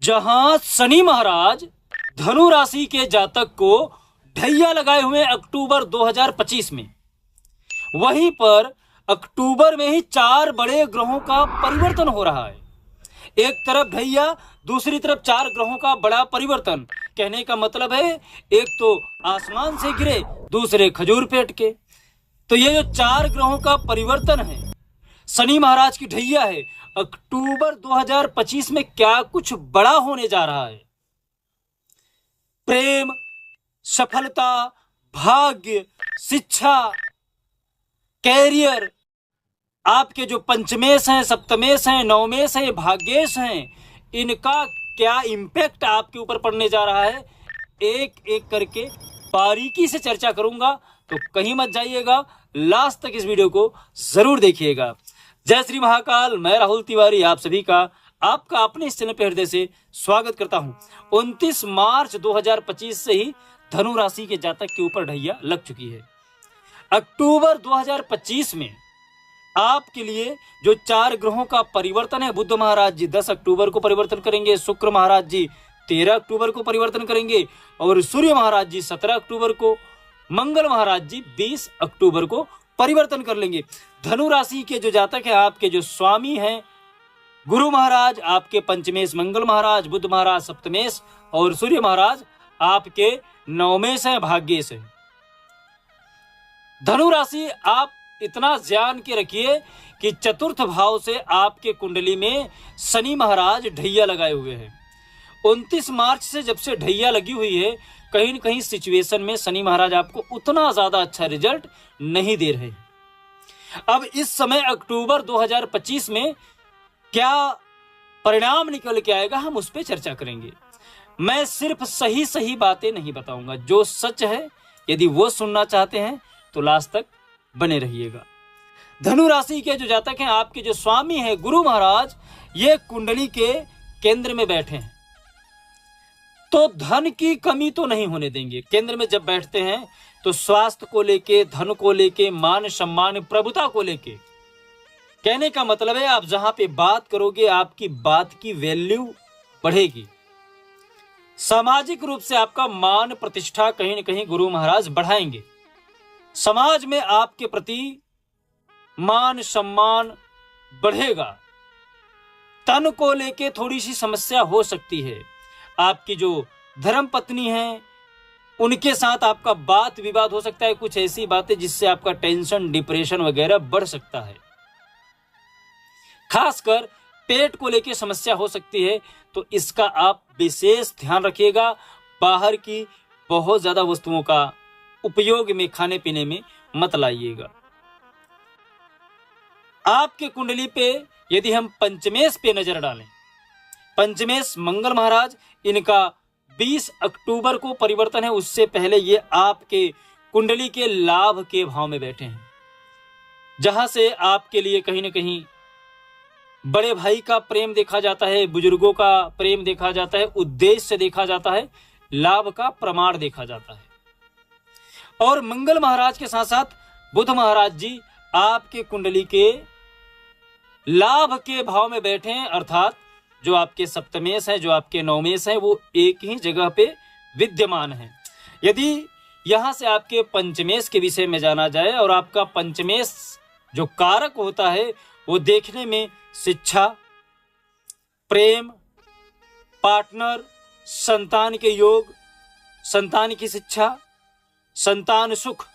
जहां शनि महाराज धनु राशि के जातक को ढैया लगाए हुए अक्टूबर 2025 में, वहीं पर अक्टूबर में ही 4 बड़े ग्रहों का परिवर्तन हो रहा है। एक तरफ ढैया, दूसरी तरफ 4 ग्रहों का बड़ा परिवर्तन। कहने का मतलब है एक तो आसमान से गिरे, दूसरे खजूर पेट के। तो ये जो 4 ग्रहों का परिवर्तन है, शनि महाराज की ढैया है, अक्टूबर 2025 में क्या कुछ बड़ा होने जा रहा है। प्रेम, सफलता, भाग्य, शिक्षा, कैरियर, आपके जो पंचमेश हैं, सप्तमेश हैं, नवमेश हैं, भाग्येश हैं, इनका क्या इम्पैक्ट आपके ऊपर पड़ने जा रहा है, एक एक करके बारीकी से चर्चा करूंगा। तो कहीं मत जाइएगा, लास्ट तक इस वीडियो को जरूर देखिएगा। जय श्री महाकाल। मैं राहुल तिवारी आप सभी का आपका अपने इस चैनल पे हृदय से स्वागत करता हूं। 29 मार्च 2025 से ही धनु राशि के जातक के ऊपर ढैया लग चुकी है। अक्टूबर 2025 में आपके लिए जो 4 ग्रहों का परिवर्तन है, बुध महाराज जी 10 अक्टूबर को परिवर्तन करेंगे, शुक्र महाराज जी 13 अक्टूबर को परिवर्तन करेंगे और सूर्य महाराज जी 17 अक्टूबर को, मंगल महाराज जी 20 अक्टूबर को परिवर्तन कर लेंगे। धनु राशि के जो जातक है, आपके जो स्वामी हैं गुरु महाराज, आपके पंचमेश मंगल महाराज, बुध महाराज सप्तमेश और सूर्य महाराज आपके नवमेश हैं, भाग्येश हैं। धनु राशि आप इतना जान के रखिए कि चतुर्थ भाव से आपके कुंडली में शनि महाराज ढैया लगाए हुए हैं। 29 मार्च से जब से ढैया लगी हुई है, कहीं न कहीं सिचुएशन में शनि महाराज आपको उतना ज्यादा अच्छा रिजल्ट नहीं दे रहे। अब इस समय अक्टूबर 2025 में क्या परिणाम निकल के आएगा, हम उस पर चर्चा करेंगे। मैं सिर्फ सही सही बातें नहीं बताऊंगा, जो सच है यदि वो सुनना चाहते हैं तो लास्ट तक बने रहिएगा। धनु राशि के जो जातक हैं, आपके जो स्वामी हैं गुरु महाराज, ये कुंडली के केंद्र में बैठे हैं, तो धन की कमी तो नहीं होने देंगे। केंद्र में जब बैठते हैं तो स्वास्थ्य को लेके, धन को लेके, मान सम्मान, प्रभुता को लेके, कहने का मतलब है आप जहां पे बात करोगे आपकी बात की वैल्यू बढ़ेगी। सामाजिक रूप से आपका मान प्रतिष्ठा कहीं न कहीं गुरु महाराज बढ़ाएंगे। समाज में आपके प्रति मान सम्मान बढ़ेगा। तन को लेके थोड़ी सी समस्या हो सकती है। आपकी जो धर्म पत्नी है उनके साथ आपका बात विवाद हो सकता है, कुछ ऐसी बातें जिससे आपका टेंशन, डिप्रेशन वगैरह बढ़ सकता है। खासकर पेट को लेके समस्या हो सकती है, तो इसका आप विशेष ध्यान रखिएगा। बाहर की बहुत ज्यादा वस्तुओं का उपयोग में, खाने पीने में मत लाइएगा। आपके कुंडली पे यदि हम पंचमेश पे नजर डालें, पंचमेश मंगल महाराज, इनका 20 अक्टूबर को परिवर्तन है। उससे पहले ये आपके कुंडली के लाभ के भाव में बैठे हैं, जहां से आपके लिए कहीं ना कहीं बड़े भाई का प्रेम देखा जाता है, बुजुर्गों का प्रेम देखा जाता है, उद्देश्य देखा जाता है, लाभ का प्रमाण देखा जाता है। और मंगल महाराज के साथ साथ बुध महाराज जी आपके कुंडली के लाभ के भाव में बैठे हैं, अर्थात जो आपके सप्तमेश है, जो आपके नवमेश है, वो एक ही जगह पे विद्यमान है। यदि यहां से आपके पंचमेश के विषय में जाना जाए, और आपका पंचमेश जो कारक होता है वो देखने में शिक्षा, प्रेम, पार्टनर, संतान के योग, संतान की शिक्षा, संतान सुख,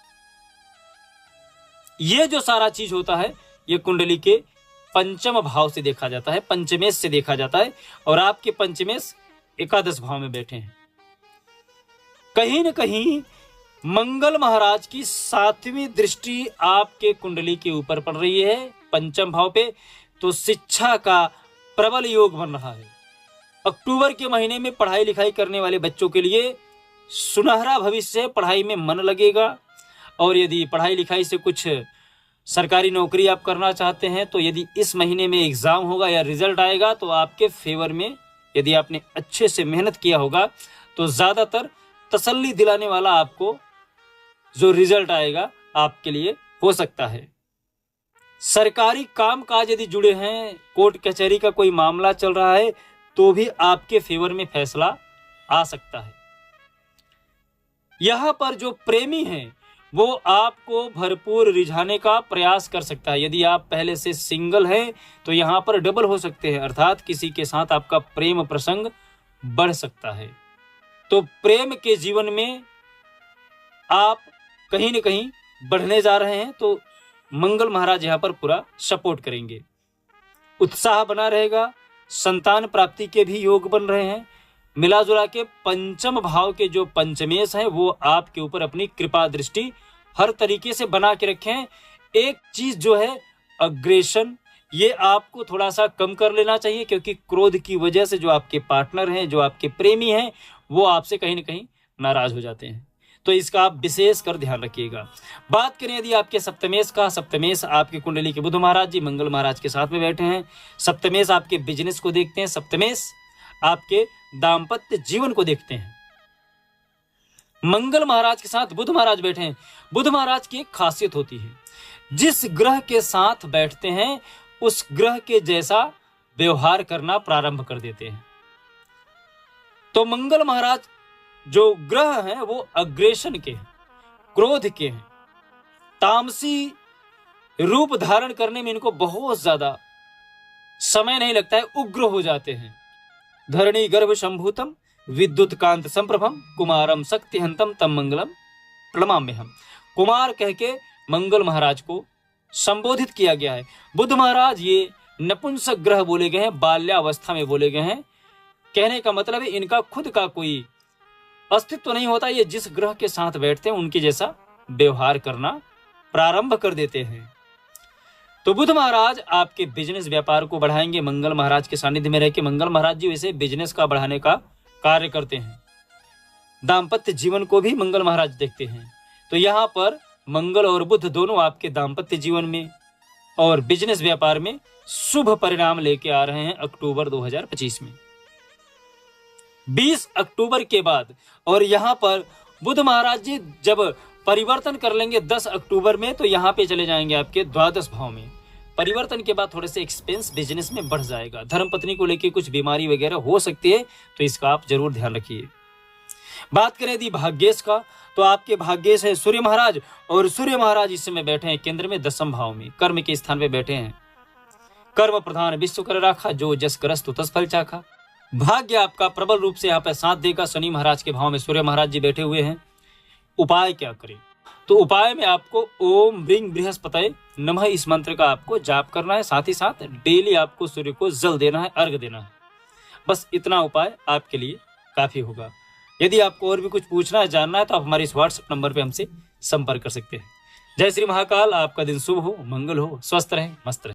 ये जो सारा चीज होता है ये कुंडली के पंचम भाव से देखा जाता है, पंचमेश से देखा जाता है। और आपके पंचमेश एकादश भाव में बैठे हैं। कहीं न कहीं मंगल महाराज की 7वीं दृष्टि आपके कुंडली के ऊपर पड़ रही है, पंचम भाव पे। तो शिक्षा का प्रबल योग बन रहा है। अक्टूबर के महीने में पढ़ाई लिखाई करने वाले बच्चों के लिए सुनहरा भविष्य, पढ़ाई में मन लगेगा। और यदि पढ़ाई लिखाई से कुछ सरकारी नौकरी आप करना चाहते हैं, तो यदि इस महीने में एग्जाम होगा या रिजल्ट आएगा तो आपके फेवर में, यदि आपने अच्छे से मेहनत किया होगा तो ज्यादातर तसल्ली दिलाने वाला आपको जो रिजल्ट आएगा आपके लिए हो सकता है। सरकारी काम काज यदि जुड़े हैं, कोर्ट कचहरी का कोई मामला चल रहा है, तो भी आपके फेवर में फैसला आ सकता है। यहाँ पर जो प्रेमी है वो आपको भरपूर रिझाने का प्रयास कर सकता है। यदि आप पहले से सिंगल हैं तो यहाँ पर डबल हो सकते हैं, अर्थात किसी के साथ आपका प्रेम प्रसंग बढ़ सकता है। तो प्रेम के जीवन में आप कहीं न कहीं बढ़ने जा रहे हैं, तो मंगल महाराज यहाँ पर पूरा सपोर्ट करेंगे। उत्साह बना रहेगा, संतान प्राप्ति के भी योग बन रहे हैं। मिला जुला के पंचम भाव के जो पंचमेश हैं वो आपके ऊपर अपनी कृपा दृष्टि हर तरीके से बना के रखें। एक चीज जो है अग्रेशन, ये आपको थोड़ा सा कम कर लेना चाहिए, क्योंकि क्रोध की वजह से जो आपके पार्टनर हैं, जो आपके प्रेमी हैं, वो आपसे कहीं ना कहीं नाराज हो जाते हैं। तो इसका आप विशेष कर ध्यान रखिएगा। बात करें यदि आपके सप्तमेश का, सप्तमेश आपकी कुंडली के बुध महाराज जी मंगल महाराज के साथ में बैठे हैं। सप्तमेश आपके बिजनेस को देखते हैं, सप्तमेश आपके दाम्पत्य जीवन को देखते हैं। मंगल महाराज के साथ बुध महाराज बैठे हैं। बुध महाराज की एक खासियत होती है, जिस ग्रह के साथ बैठते हैं उस ग्रह के जैसा व्यवहार करना प्रारंभ कर देते हैं। तो मंगल महाराज जो ग्रह हैं वो अग्रेशन के हैं, क्रोध के हैं, तामसी रूप धारण करने में इनको बहुत ज्यादा समय नहीं लगता है, उग्र हो जाते हैं। धरणी गर्भ संभूतम विद्युत कांत संप्रभम कुमारम शक्तिहंतम तम मंगलम प्रणमाम्यहम। कुमार कह के मंगल महाराज को संबोधित किया गया है। बुध महाराज ये नपुंसक ग्रह बोले गए हैं, बाल्यावस्था में बोले गए हैं। कहने का मतलब है इनका खुद का कोई अस्तित्व नहीं होता, ये जिस ग्रह के साथ बैठते हैं उनके जैसा व्यवहार करना प्रारंभ कर देते हैं। तो बुध महाराज आपके बिजनेस व्यापार को बढ़ाएंगे मंगल महाराज के सानिध्य में रह के। मंगल महाराज जी वैसे बिजनेस का बढ़ाने का कार्य करते हैं, दाम्पत्य जीवन को भी मंगल महाराज देखते हैं। तो यहाँ पर मंगल और बुध दोनों आपके दाम्पत्य जीवन में और बिजनेस व्यापार में शुभ परिणाम लेके आ रहे हैं अक्टूबर 2025 में। 20 अक्टूबर के बाद और यहाँ पर बुध महाराज जी जब परिवर्तन कर लेंगे 10 अक्टूबर में, तो यहाँ पे चले जाएंगे आपके द्वादश भाव में। परिवर्तन के बाद थोड़े से एक्सपेंस बिजनेस में बढ़ जाएगा। धर्मपत्नी को लेके कुछ बीमारी वगैरह हो सकती है, तो इसका आप जरूर ध्यान रखिए। बात करें यदि भाग्येश का, तो आपके भाग्येश है सूर्य महाराज, और सूर्य महाराज इस समय बैठे हैं केंद्र में दसम भाव में, कर्म के स्थान पे बैठे हैं। कर्म प्रधान विश्व कर राखा, जो जस करस्तु तस फल चाखा। भाग्य आपका प्रबल रूप से यहाँ पे साथ देगा। शनि महाराज के भाव में सूर्य महाराज जी बैठे हुए हैं। उपाय क्या करें? तो उपाय में आपको ओम ह्रीं बृहस्पतये नमः इस मंत्र का आपको जाप करना है। साथ ही साथ डेली आपको सूर्य को जल देना है, अर्घ देना है। बस इतना उपाय आपके लिए काफी होगा। यदि आपको और भी कुछ पूछना है, जानना है, तो आप हमारे इस व्हाट्सएप नंबर पे हमसे संपर्क कर सकते हैं। जय श्री महाकाल। आपका दिन शुभ हो, मंगल हो, स्वस्थ रहे, मस्त रहे।